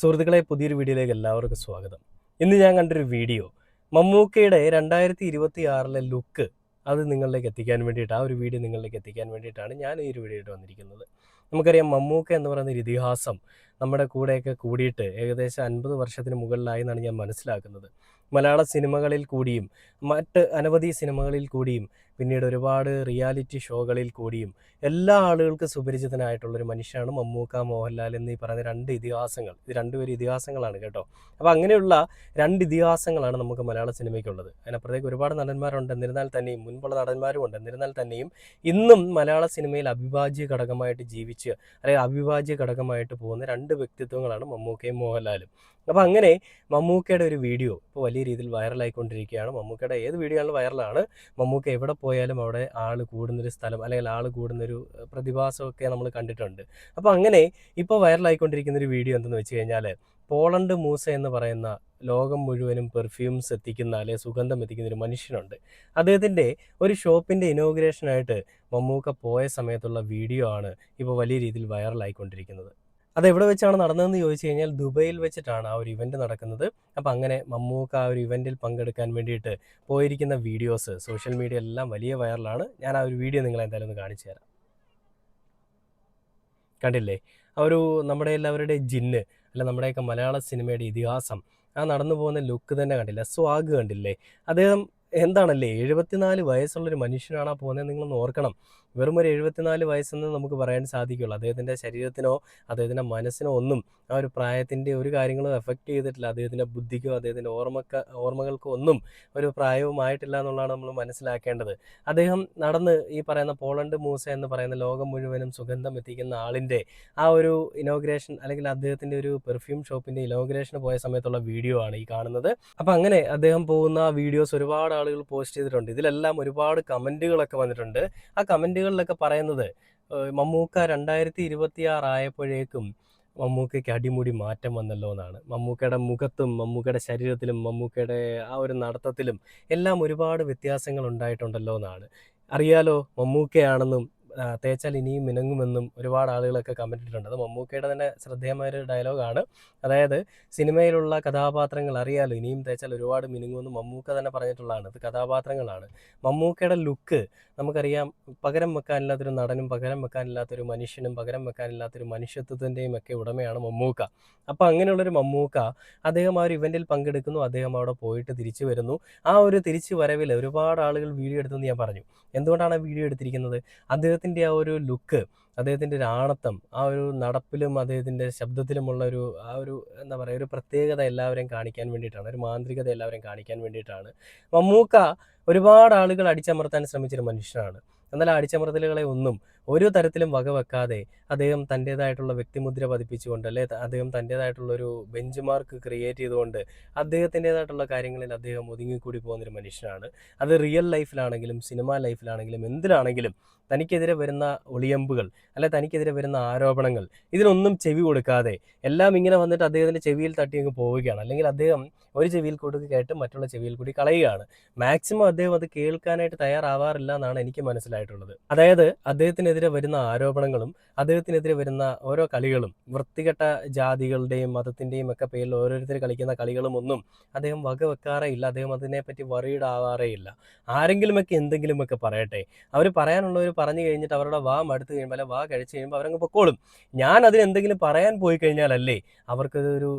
സുഹൃത്തുക്കളെ, പുതിയൊരു വീഡിയോയിലേക്ക് എല്ലാവർക്കും സ്വാഗതം. ഇന്ന് ഞാൻ കണ്ടൊരു വീഡിയോ മമ്മൂക്കയുടെ 2026 ലുക്ക് അത് നിങ്ങളിലേക്ക് എത്തിക്കാൻ വേണ്ടിയിട്ട്, ആ ഒരു വീഡിയോ നിങ്ങളിലേക്ക് എത്തിക്കാൻ വേണ്ടിയിട്ടാണ് ഞാൻ ഈ ഒരു വീഡിയോ ആയിട്ട് വന്നിരിക്കുന്നത്. നമുക്കറിയാം, മമ്മൂക്ക എന്ന് പറയുന്ന ഒരു ഇതിഹാസം നമ്മുടെ കൂടെയൊക്കെ കൂടിയിട്ട് ഏകദേശം 50 വർഷത്തിന് മുകളിലായി എന്നാണ് ഞാൻ മനസ്സിലാക്കുന്നത്. മലയാള സിനിമകളിൽ കൂടിയും മറ്റ് അനവധി സിനിമകളിൽ കൂടിയും പിന്നീട് ഒരുപാട് റിയാലിറ്റി ഷോകളിൽ കൂടിയും എല്ലാ ആളുകൾക്കും സുപരിചിതനായിട്ടുള്ളൊരു മനുഷ്യനാണ് മമ്മൂക്ക, മോഹൻലാൽ എന്നീ പറയുന്ന രണ്ട് ഇതിഹാസങ്ങൾ. ഇത് രണ്ടുപേരും ഇതിഹാസങ്ങളാണ് കേട്ടോ. അപ്പോൾ അങ്ങനെയുള്ള രണ്ട് ഇതിഹാസങ്ങളാണ് നമുക്ക് മലയാള സിനിമയ്ക്കുള്ളത്. അതിനപ്പുറത്തേക്ക് ഒരുപാട് നടന്മാരുണ്ട്, എന്നിരുന്നാൽ തന്നെയും മുൻപുള്ള നടന്മാരും ഉണ്ട്. എന്നിരുന്നാൽ തന്നെയും ഇന്നും മലയാള സിനിമയിൽ അവിഭാജ്യ ഘടകമായിട്ട് ജീവിച്ച്, അല്ലെങ്കിൽ അവിഭാജ്യ ഘടകമായിട്ട് പോകുന്ന രണ്ട് വ്യക്തിത്വങ്ങളാണ് മമ്മൂക്കയും മോഹൻലാലും. അപ്പോൾ അങ്ങനെ മമ്മൂക്കയുടെ ഒരു വീഡിയോ ഇപ്പോൾ വലിയ രീതിയിൽ വൈറലായിക്കൊണ്ടിരിക്കുകയാണ്. മമ്മൂക്കയുടെ ഏത് വീഡിയോ ആണെങ്കിലും വൈറലാണ്. മമ്മൂക്ക എവിടെ പോയാലും അവിടെ ആൾ കൂടുന്നൊരു സ്ഥലം, അല്ലെങ്കിൽ ആൾ കൂടുന്നൊരു പ്രതിഭാസമൊക്കെ നമ്മൾ കണ്ടിട്ടുണ്ട്. അപ്പോൾ അങ്ങനെ ഇപ്പോൾ വൈറലായിക്കൊണ്ടിരിക്കുന്നൊരു വീഡിയോ എന്തെന്ന് വെച്ച് കഴിഞ്ഞാൽ, പോളണ്ട് മൂസ എന്ന് പറയുന്ന ലോകം മുഴുവനും പെർഫ്യൂംസ് എത്തിക്കുന്ന, അല്ലെങ്കിൽ സുഗന്ധം എത്തിക്കുന്ന ഒരു മനുഷ്യനുണ്ട്. അദ്ദേഹത്തിൻ്റെ ഒരു ഷോപ്പിൻ്റെ ഇനോഗ്രേഷനായിട്ട് മമ്മൂക്ക പോയ സമയത്തുള്ള വീഡിയോ ആണ് ഇപ്പോൾ വലിയ രീതിയിൽ വൈറലായിക്കൊണ്ടിരിക്കുന്നത്. അതെവിടെ വെച്ചാണ് നടന്നതെന്ന് ചോദിച്ചു കഴിഞ്ഞാൽ, ദുബൈയിൽ വെച്ചിട്ടാണ് ആ ഒരു ഇവൻറ്റ് നടക്കുന്നത്. അപ്പോൾ അങ്ങനെ മമ്മൂക്ക ആ ഒരു ഇവൻറ്റിൽ പങ്കെടുക്കാൻ വേണ്ടിയിട്ട് പോയിരിക്കുന്ന വീഡിയോസ് സോഷ്യൽ മീഡിയ എല്ലാം വലിയ വൈറലാണ്. ഞാൻ ആ ഒരു വീഡിയോ നിങ്ങളെ എന്തായാലും ഒന്ന് കാണിച്ചു തരാം. കണ്ടില്ലേ? ആ ഒരു നമ്മുടെ എല്ലാവരുടെയും ജിന്ന്, അല്ല നമ്മുടെയൊക്കെ മലയാള സിനിമയുടെ ഇതിഹാസം, ആ നടന്നു പോകുന്ന ലുക്ക് തന്നെ കണ്ടില്ലേ? സ്വാഗ് കണ്ടില്ലേ? അദ്ദേഹം എന്താണല്ലേ, 74 വയസ്സുള്ളൊരു മനുഷ്യനാണ് ആ പോകുന്നത്. നിങ്ങളൊന്ന് ഓർക്കണം. വെറും ഒരു 74 വയസ്സെന്ന് നമുക്ക് പറയാൻ സാധിക്കുള്ളൂ. അദ്ദേഹത്തിൻ്റെ ശരീരത്തിനോ അദ്ദേഹത്തിൻ്റെ മനസ്സിനോ ഒന്നും ആ ഒരു പ്രായത്തിൻ്റെ ഒരു കാര്യങ്ങളും എഫക്റ്റ് ചെയ്തിട്ടില്ല. അദ്ദേഹത്തിൻ്റെ ബുദ്ധിക്കോ അദ്ദേഹത്തിൻ്റെ ഓർമ്മകൾക്കോ ഒന്നും ഒരു പ്രായവുമായിട്ടില്ല എന്നുള്ളതാണ് നമ്മൾ മനസ്സിലാക്കേണ്ടത്. അദ്ദേഹം നടന്ന് ഈ പറയുന്ന പോളണ്ട് മൂസ എന്ന് പറയുന്ന ലോകം മുഴുവനും സുഗന്ധം എത്തിക്കുന്ന ആളിൻ്റെ ആ ഒരു ഇനോഗ്രേഷൻ, അല്ലെങ്കിൽ അദ്ദേഹത്തിൻ്റെ ഒരു പെർഫ്യൂം ഷോപ്പിൻ്റെ ഇനോഗ്രേഷന് പോയ സമയത്തുള്ള വീഡിയോ ആണ് ഈ കാണുന്നത്. അപ്പം അങ്ങനെ അദ്ദേഹം പോകുന്ന വീഡിയോസ് ഒരുപാട് ആളുകൾ പോസ്റ്റ് ചെയ്തിട്ടുണ്ട്. ഇതിലെല്ലാം ഒരുപാട് കമൻറ്റുകളൊക്കെ വന്നിട്ടുണ്ട്. ആ കമൻറ്റുകളിലൊക്കെ പറയുന്നത്, മമ്മൂക്ക 2026 ആയപ്പോഴേക്കും മമ്മൂക്കയ്ക്ക് അടിമുടി മാറ്റം വന്നല്ലോ എന്നാണ്. മമ്മൂക്കയുടെ മുഖത്തും മമ്മൂക്കയുടെ ശരീരത്തിലും മമ്മൂക്കയുടെ ആ ഒരു നടത്തത്തിലും എല്ലാം ഒരുപാട് വ്യത്യാസങ്ങൾ ഉണ്ടായിട്ടുണ്ടല്ലോ എന്നാണ്. അറിയാലോ, മമ്മൂക്കയാണെന്നും തേച്ചാൽ ഇനിയും മിനുങ്ങുമെന്നും ഒരുപാട് ആളുകളൊക്കെ കമൻ്റ് ഇട്ടിട്ടുണ്ട്. അത് മമ്മൂക്കയുടെ തന്നെ ശ്രദ്ധേയമായൊരു ഡയലോഗാണ്. അതായത്, സിനിമയിലുള്ള കഥാപാത്രങ്ങൾ അറിയാലോ, ഇനിയും തേച്ചാൽ ഒരുപാട് മിനുങ്ങുമെന്ന് മമ്മൂക്ക തന്നെ പറഞ്ഞിട്ടുള്ളതാണ്. അത് കഥാപാത്രങ്ങളാണ്. മമ്മൂക്കയുടെ ലുക്ക് നമുക്കറിയാം, പകരം വെക്കാനില്ലാത്തൊരു നടനും പകരം വെക്കാനില്ലാത്തൊരു മനുഷ്യനും പകരം വെക്കാനില്ലാത്തൊരു മനുഷ്യത്വത്തിൻ്റെയും ഒക്കെ ഉടമയാണ് മമ്മൂക്ക. അപ്പോൾ അങ്ങനെയുള്ളൊരു മമ്മൂക്ക, അദ്ദേഹം ആ ഒരു ഇവൻറ്റിൽ പങ്കെടുക്കുന്നു, അദ്ദേഹം അവിടെ പോയിട്ട് തിരിച്ചു വരുന്നു. ആ ഒരു തിരിച്ചു വരവിൽ ഒരുപാട് ആളുകൾ വീഡിയോ എടുത്തെന്ന് ഞാൻ പറഞ്ഞു. എന്തുകൊണ്ടാണ് ആ വീഡിയോ എടുത്തിരിക്കുന്നത്? അദ്ദേഹത്തിൻ്റെ ആ ഒരു ലുക്ക്, അദ്ദേഹത്തിൻ്റെ ഒരു ആണത്തം, ആ ഒരു നടപ്പിലും അദ്ദേഹത്തിൻ്റെ ശബ്ദത്തിലുമുള്ള ആ ഒരു എന്താ പറയുക, ഒരു പ്രത്യേകത എല്ലാവരെയും കാണിക്കാൻ വേണ്ടിയിട്ടാണ്, ഒരു മാന്ത്രികത എല്ലാവരെയും കാണിക്കാൻ വേണ്ടിയിട്ടാണ്. മമ്മൂക്ക ഒരുപാട് ആളുകൾ അടിച്ചമർത്താൻ ശ്രമിച്ചൊരു മനുഷ്യനാണ്. എന്നാൽ ആ അടിച്ചമർത്തലുകളെ ഒന്നും ഒരു തരത്തിലും വകവെക്കാതെ അദ്ദേഹം തൻ്റേതായിട്ടുള്ള വ്യക്തിമുദ്ര പതിപ്പിച്ചുകൊണ്ട്, അല്ലെ അദ്ദേഹം തൻ്റേതായിട്ടുള്ളൊരു ബെഞ്ച് മാർക്ക് ക്രിയേറ്റ് ചെയ്തുകൊണ്ട് അദ്ദേഹത്തിൻ്റേതായിട്ടുള്ള കാര്യങ്ങളിൽ അദ്ദേഹം ഒതുങ്ങിക്കൂടി പോകുന്നൊരു മനുഷ്യനാണ്. അത് റിയൽ ലൈഫിലാണെങ്കിലും സിനിമാ ലൈഫിലാണെങ്കിലും എന്തിലാണെങ്കിലും തനിക്കെതിരെ വരുന്ന ഒളിയമ്പുകൾ, അല്ലെ തനിക്കെതിരെ വരുന്ന ആരോപണങ്ങൾ, ഇതിനൊന്നും ചെവി കൊടുക്കാതെ എല്ലാം ഇങ്ങനെ വന്നിട്ട് അദ്ദേഹത്തിൻ്റെ ചെവിയിൽ തട്ടി അങ്ങ് പോവുകയാണ്. അല്ലെങ്കിൽ അദ്ദേഹം ഒരു ചെവിയിൽ കൂടി കേട്ട് മറ്റുള്ള ചെവിയിൽ കൂടി കളയുകയാണ്. മാക്സിമം അദ്ദേഹം അത് കേൾക്കാനായിട്ട് തയ്യാറാവാറില്ല എന്നാണ് എനിക്ക് മനസ്സിലായിട്ടുള്ളത്. അതായത്, അദ്ദേഹത്തിനെതിരെ വരുന്ന ആരോപണങ്ങളും അദ്ദേഹത്തിനെതിരെ വരുന്ന ഓരോ കളികളും, വൃത്തികെട്ട ജാതികളുടെയും മതത്തിൻ്റെയും ഒക്കെ പേരിൽ ഓരോരുത്തർ കളിക്കുന്ന കളികളും ഒന്നും അദ്ദേഹം വകവെക്കാറേ ഇല്ല. അദ്ദേഹം അതിനെപ്പറ്റി വറീഡ് ആവാറേ ഇല്ല. ആരെങ്കിലുമൊക്കെ എന്തെങ്കിലുമൊക്കെ പറയട്ടെ, അവർ പറയാനുള്ളവർ പറഞ്ഞു കഴിഞ്ഞിട്ട് അവരുടെ വാ മടുത്ത് കഴിയുമ്പോൾ, അല്ലെ വാ കഴിച്ച് കഴിയുമ്പോൾ അവരങ്ങ് പൊക്കോളും. ഞാൻ അതിന് എന്തെങ്കിലും പറയാൻ പോയി കഴിഞ്ഞാലല്ലേ അവർക്കതൊരു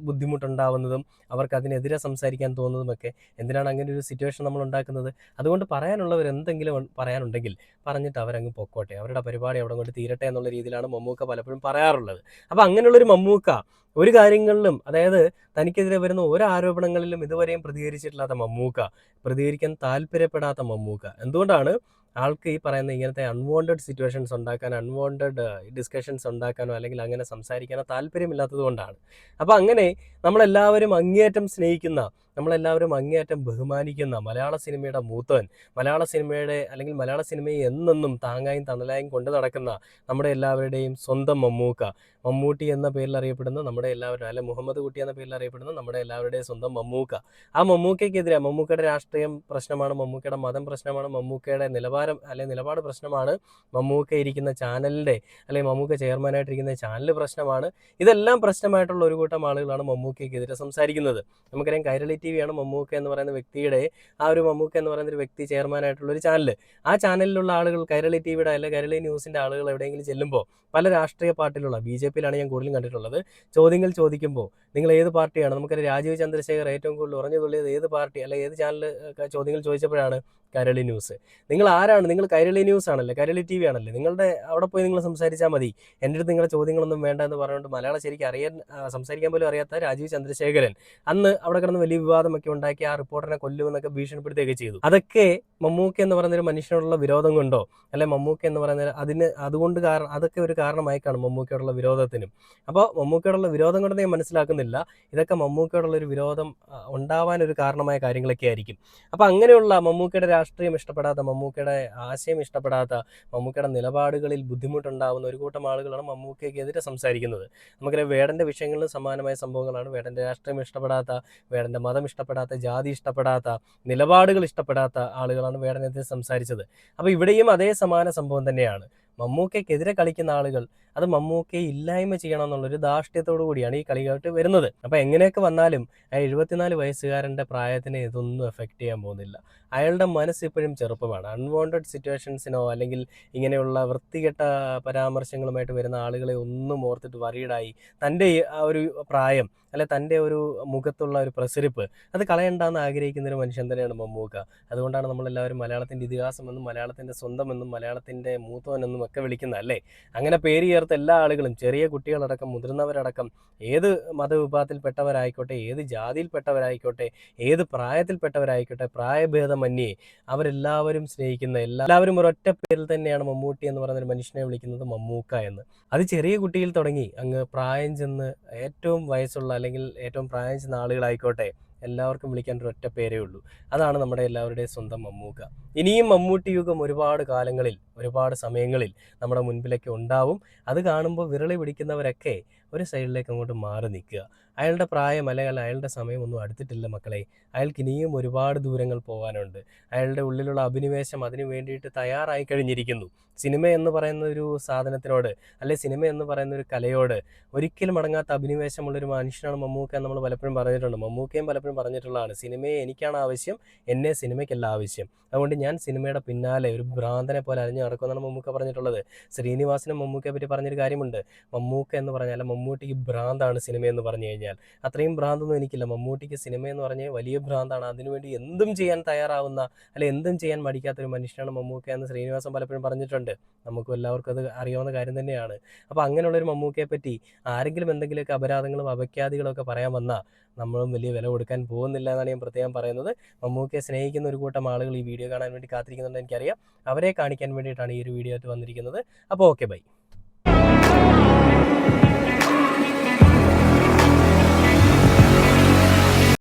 ബുദ്ധിമുട്ടുണ്ടാവുന്നതും അവർക്ക് അതിനെതിരെ സംസാരിക്കാൻ തോന്നുന്നതുമൊക്കെ. എന്തിനാണ് അങ്ങനെ ഒരു സിറ്റുവേഷൻ നമ്മൾ ഉണ്ടാക്കുന്നത്? അതുകൊണ്ട് പറയാനുള്ളവർ എന്തെങ്കിലും പറയാനുണ്ടെങ്കിൽ പറഞ്ഞിട്ട് അവരങ്ങ് പൊക്കോട്ടെ, അവരുടെ പരിപാടി അവിടെ കൊണ്ട് തീരട്ടെ എന്നുള്ള രീതിയിലാണ് മമ്മൂക്ക പലപ്പോഴും പറയാറുള്ളത്. അപ്പോൾ അങ്ങനെയുള്ളൊരു മമ്മൂക്ക ഒരു കാര്യങ്ങളിലും, അതായത് തനിക്കെതിരെ വരുന്ന ഒരു ആരോപണങ്ങളിലും ഇതുവരെയും പ്രതികരിച്ചിട്ടില്ലാത്ത മമ്മൂക്ക, പ്രതികരിക്കാൻ താല്പര്യപ്പെടാത്ത മമ്മൂക്ക, എന്തുകൊണ്ടാണ് ആൾക്ക് ഈ പറയുന്ന ഇങ്ങനത്തെ അൺവാണ്ടഡ് സിറ്റുവേഷൻസ് ഉണ്ടാക്കാൻ, അൺവാണ്ടഡ് ഡിസ്കഷൻസ് ഉണ്ടാക്കാനോ അല്ലെങ്കിൽ അങ്ങനെ സംസാരിക്കാനോ താല്പര്യമില്ലാത്തത് കൊണ്ടാണ്. അപ്പോൾ അങ്ങനെ നമ്മളെല്ലാവരും അങ്ങേയറ്റം സ്നേഹിക്കുന്ന, നമ്മളെല്ലാവരും അങ്ങേയറ്റം ബഹുമാനിക്കുന്ന മലയാള സിനിമയുടെ മൂത്തവൻ, മലയാള സിനിമയുടെ അല്ലെങ്കിൽ മലയാള സിനിമയെ എന്നെന്നും താങ്ങായും തണലായും കൊണ്ടു നടക്കുന്ന നമ്മുടെ എല്ലാവരുടെയും സ്വന്തം മമ്മൂക്ക, മമ്മൂട്ടി എന്ന പേരിൽ അറിയപ്പെടുന്ന നമ്മുടെ എല്ലാവരും, അല്ലെ മുഹമ്മദ് കുട്ടി എന്ന പേരിൽ അറിയപ്പെടുന്ന നമ്മുടെ എല്ലാവരുടെയും സ്വന്തം മമ്മൂക്ക. ആ മമ്മൂക്കയ്ക്കെതിരെ മമ്മൂക്കയുടെ രാഷ്ട്രീയം പ്രശ്നമാണ്, മമ്മൂക്കയുടെ മതം പ്രശ്നമാണ്, മമ്മൂക്കയുടെ നിലവാരം അല്ലെങ്കിൽ നിലപാട് പ്രശ്നമാണ്, മമ്മൂക്ക ഇരിക്കുന്ന ചാനലിൻ്റെ അല്ലെങ്കിൽ മമ്മൂക്ക ചെയർമാനായിട്ടിരിക്കുന്ന ചാനൽ പ്രശ്നമാണ്. ഇതെല്ലാം പ്രശ്നമായിട്ടുള്ള ഒരു കൂട്ടം ആളുകളാണ് മമ്മൂക്കയ്ക്കെതിരെ സംസാരിക്കുന്നത്. നമുക്കറിയാം കൈരളി ടി വിയാണ് മമ്മൂക്ക എന്ന് പറയുന്ന വ്യക്തിയുടെ, ആ ഒരു മമ്മൂക്ക എന്ന് പറയുന്ന ഒരു വ്യക്തി ചെയർമാനായിട്ടുള്ള ഒരു ചാനൽ. ആ ചാനലിലുള്ള ആളുകൾ, കൈരളി ടി വിയുടെ അല്ലെങ്കിൽ കൈരളി ന്യൂസിൻ്റെ ആളുകൾ എവിടെയെങ്കിലും ചെല്ലുമ്പോൾ പല രാഷ്ട്രീയ പാർട്ടിയിലുള്ള, ബി ജെ പിയിലാണ് ഞാൻ കൂടുതലും കണ്ടിട്ടുള്ളത്, ചോദ്യങ്ങൾ ചോദിക്കുമ്പോൾ നിങ്ങൾ ഏത് പാർട്ടിയാണ്, നമുക്കറിയാം രാജീവ് ചന്ദ്രശേഖർ ഏറ്റവും കൂടുതൽ ഉറഞ്ഞു തുള്ളിയത് ഏത് പാർട്ടി അല്ലെ ഏത് ചാനൽ ചോദ്യങ്ങൾ ചോദിച്ചപ്പോഴാണ് കൈരളി ന്യൂസ്. നിങ്ങൾ ആരാണ്? നിങ്ങൾ കൈരളി ന്യൂസ് ആണല്ലേ, കൈരളി ടി വി ആണല്ലേ, നിങ്ങളുടെ അവിടെ പോയി നിങ്ങൾ സംസാരിച്ചാൽ മതി, എൻ്റെ അടുത്ത് നിങ്ങളുടെ ചോദ്യങ്ങളൊന്നും വേണ്ട എന്ന് പറഞ്ഞുകൊണ്ട് മലയാളം ശരിക്കും സംസാരിക്കാൻ പോലും അറിയാത്ത രാജീവ് ചന്ദ്രശേഖരൻ അന്ന് അവിടെ കിടന്ന് വലിയ വിവാദമൊക്കെ ഉണ്ടാക്കി ആ റിപ്പോർട്ടറിനെ കൊല്ലുമെന്നൊക്കെ ഭീഷണിപ്പെടുത്തുകയൊക്കെ ചെയ്തു. അതൊക്കെ മമ്മൂക്ക എന്ന് പറയുന്നൊരു മനുഷ്യനോടുള്ള വിരോധം കൊണ്ടോ അല്ലെ മമ്മൂക്ക എന്ന് പറയുന്ന അതുകൊണ്ട് അതൊക്കെ ഒരു കാരണമായി കാണും മമ്മൂക്കയോടുള്ള വിരോധത്തിനും. അപ്പോൾ മമ്മൂക്കയോടുള്ള വിരോധം കൊണ്ട് ഞാൻ മനസ്സിലാക്കുന്നില്ല, ഇതൊക്കെ മമ്മൂക്കയോടുള്ളൊരു വിരോധം ഉണ്ടാവാനൊരു കാരണമായ കാര്യങ്ങളൊക്കെ ആയിരിക്കും. അപ്പോൾ അങ്ങനെയുള്ള മമ്മൂക്കയുടെ രാഷ്ട്രീയം ഇഷ്ടപ്പെടാത്ത, മമ്മൂക്കയുടെ ആശയം ഇഷ്ടപ്പെടാത്ത, മമ്മൂക്കയുടെ നിലപാടുകളിൽ ബുദ്ധിമുട്ടുണ്ടാകുന്ന ഒരു കൂട്ടം ആളുകളാണ് മമ്മൂക്കയ്ക്കെതിരെ സംസാരിക്കുന്നത്. നമുക്കറിയാം വേടൻ്റെ വിഷയങ്ങളിലും സമാനമായ സംഭവങ്ങളാണ്. വേടൻ്റെ രാഷ്ട്രീയം ഇഷ്ടപ്പെടാത്ത, വേടൻ്റെ മതം ഇഷ്ടപ്പെടാത്ത, ജാതി ഇഷ്ടപ്പെടാത്ത, നിലപാടുകൾ ഇഷ്ടപ്പെടാത്ത ആളുകളാണ് വേടനെതിരെ സംസാരിച്ചത്. അപ്പോൾ ഇവിടെയും അതേ സമാന സംഭവം തന്നെയാണ്. മമ്മൂക്കയ്ക്കെതിരെ കളിക്കുന്ന ആളുകൾ അത് മമ്മൂക്കയെ ഇല്ലായ്മ ചെയ്യണം എന്നുള്ളൊരു ധാർഷ്ട്യത്തോടു കൂടിയാണ് ഈ കളിയായിട്ട് വരുന്നത്. അപ്പോൾ എങ്ങനെയൊക്കെ വന്നാലും ആ 74 വയസ്സുകാരൻ്റെ പ്രായത്തിനെ ഇതൊന്നും എഫക്റ്റ് ചെയ്യാൻ പോകുന്നില്ല. അയാളുടെ മനസ്സ് ഇപ്പോഴും ചെറുപ്പമാണ്. അൺവാണ്ടഡ് സിറ്റുവേഷൻസിനോ അല്ലെങ്കിൽ ഇങ്ങനെയുള്ള വൃത്തികെട്ട പരാമർശങ്ങളുമായിട്ട് വരുന്ന ആളുകളെ ഒന്നും ഓർത്തിട്ട് വറീഡായി തൻ്റെ ആ ഒരു പ്രായം അല്ലെ തൻ്റെ ഒരു മുഖത്തുള്ള ഒരു പ്രസരിപ്പ് അത് കളയണ്ടെന്ന് ആഗ്രഹിക്കുന്ന ഒരു മനുഷ്യൻ തന്നെയാണ് മമ്മൂക്ക. അതുകൊണ്ടാണ് നമ്മളെല്ലാവരും മലയാളത്തിൻ്റെ ഇതിഹാസമെന്നും മലയാളത്തിൻ്റെ സ്വന്തമെന്നും മലയാളത്തിൻ്റെ മൂത്തവനെന്നും ഒക്കെ വിളിക്കുന്നത് അല്ലേ. അങ്ങനെ പേര് ചേർത്ത എല്ലാ ആളുകളും, ചെറിയ കുട്ടികളടക്കം മുതിർന്നവരടക്കം, ഏത് മതവിഭാഗത്തിൽപ്പെട്ടവരായിക്കോട്ടെ, ഏത് ജാതിയിൽപ്പെട്ടവരായിക്കോട്ടെ, ഏത് പ്രായത്തിൽപ്പെട്ടവരായിക്കോട്ടെ, പ്രായഭേദമന്യേ അവരെല്ലാവരും സ്നേഹിക്കുന്ന, എല്ലാവരും ഒരൊറ്റ പേരിൽ തന്നെയാണ് മമ്മൂട്ടി എന്ന് പറയുന്നൊരു മനുഷ്യനെ വിളിക്കുന്നത് മമ്മൂക്ക എന്ന്. അത് ചെറിയ കുട്ടിയിൽ തുടങ്ങി അങ്ങ് പ്രായം ചെന്ന് ഏറ്റവും വയസ്സുള്ള അല്ലെങ്കിൽ ഏറ്റവും പ്രായം ചെന്ന ആളുകളായിക്കോട്ടെ, എല്ലാവർക്കും വിളിക്കാൻ ഒരൊറ്റ പേരേ ഉള്ളൂ. അതാണ് നമ്മുടെ എല്ലാവരുടെയും സ്വന്തം മമ്മൂക്ക. ഇനിയും മമ്മൂട്ടി യുഗം ഒരുപാട് കാലങ്ങളിൽ, ഒരുപാട് സമയങ്ങളിൽ നമ്മുടെ മുൻപിലൊക്കെ ഉണ്ടാവും. അത് കാണുമ്പോൾ വിരളി പിടിക്കുന്നവരൊക്കെ ഒരു സൈഡിലേക്ക് അങ്ങോട്ട് മാറി നിൽക്കുക. അയാളുടെ പ്രായം അല്ലെങ്കിൽ അയാളുടെ സമയമൊന്നും അടുത്തിട്ടില്ല മക്കളെ. അയാൾക്ക് ഇനിയും ഒരുപാട് ദൂരങ്ങൾ പോകാനുണ്ട്. അയാളുടെ ഉള്ളിലുള്ള അഭിനിവേശം അതിനു വേണ്ടിയിട്ട് തയ്യാറായി കഴിഞ്ഞിരിക്കുന്നു. സിനിമ എന്ന് പറയുന്ന ഒരു സാധനത്തിനോട് അല്ലെ സിനിമ എന്ന് പറയുന്ന ഒരു കലയോട് ഒരിക്കലും അടങ്ങാത്ത അഭിനിവേശമുള്ളൊരു മനുഷ്യനാണ് മമ്മൂക്ക എന്ന് നമ്മൾ പലപ്പോഴും പറഞ്ഞിട്ടുണ്ട്. മമ്മൂക്കയും പലപ്പോഴും പറഞ്ഞിട്ടുള്ളതാണ്, സിനിമയെ എനിക്കാണ് ആവശ്യം, എന്നെ സിനിമയ്ക്കല്ല ആവശ്യം. അതുകൊണ്ട് ഞാൻ സിനിമയുടെ പിന്നാലെ ഒരു ഭ്രാന്തനെ പോലെ അലഞ്ഞു നടക്കുമെന്നാണ് മമ്മൂക്ക പറഞ്ഞിട്ടുള്ളത്. ശ്രീനിവാസനും മമ്മൂക്കയെ പറ്റി പറഞ്ഞൊരു കാര്യമുണ്ട്, മമ്മൂക്ക എന്ന് പറഞ്ഞാൽ മമ്മൂട്ടിക്ക് ഭ്രാന്താണ് സിനിമ എന്ന് പറഞ്ഞു കഴിഞ്ഞാൽ. അത്രയും ഭ്രാന്തൊന്നും എനിക്കില്ല, മമ്മൂട്ടിക്ക് സിനിമ എന്ന് പറഞ്ഞാൽ വലിയ ഭ്രാന്താണ്, അതിനുവേണ്ടി എന്തും ചെയ്യാൻ തയ്യാറാവുന്ന അല്ലെ എന്തും ചെയ്യാൻ മടിക്കാത്തൊരു മനുഷ്യനാണ് മമ്മൂക്ക എന്ന് ശ്രീനിവാസൻ പലപ്പോഴും പറഞ്ഞിട്ടുണ്ട്. നമുക്കും എല്ലാവർക്കും അത് അറിയാവുന്ന കാര്യം തന്നെയാണ്. അപ്പോൾ അങ്ങനെയുള്ളൊരു മമ്മൂക്കയെ പറ്റി ആരെങ്കിലും എന്തെങ്കിലുമൊക്കെ അപരാധങ്ങളും അപഖ്യാതികളും ഒക്കെ പറയാൻ വന്നാൽ നമ്മളും വലിയ വില കൊടുക്കാൻ പോകുന്നില്ല എന്നാണ് ഞാൻ പ്രത്യേകം പറയുന്നത്. മമ്മൂക്കയെ സ്നേഹിക്കുന്ന ഒരു കൂട്ടം ആളുകൾ ഈ വീഡിയോ കാണാൻ വേണ്ടി കാത്തിരിക്കുന്നുണ്ട് എനിക്കറിയാം. അവരെ കാണിക്കാൻ വേണ്ടിയിട്ടാണ് ഈ ഒരു വീഡിയോ ആയിട്ട് വന്നിരിക്കുന്നത്. അപ്പോൾ ഓക്കെ, ബൈ.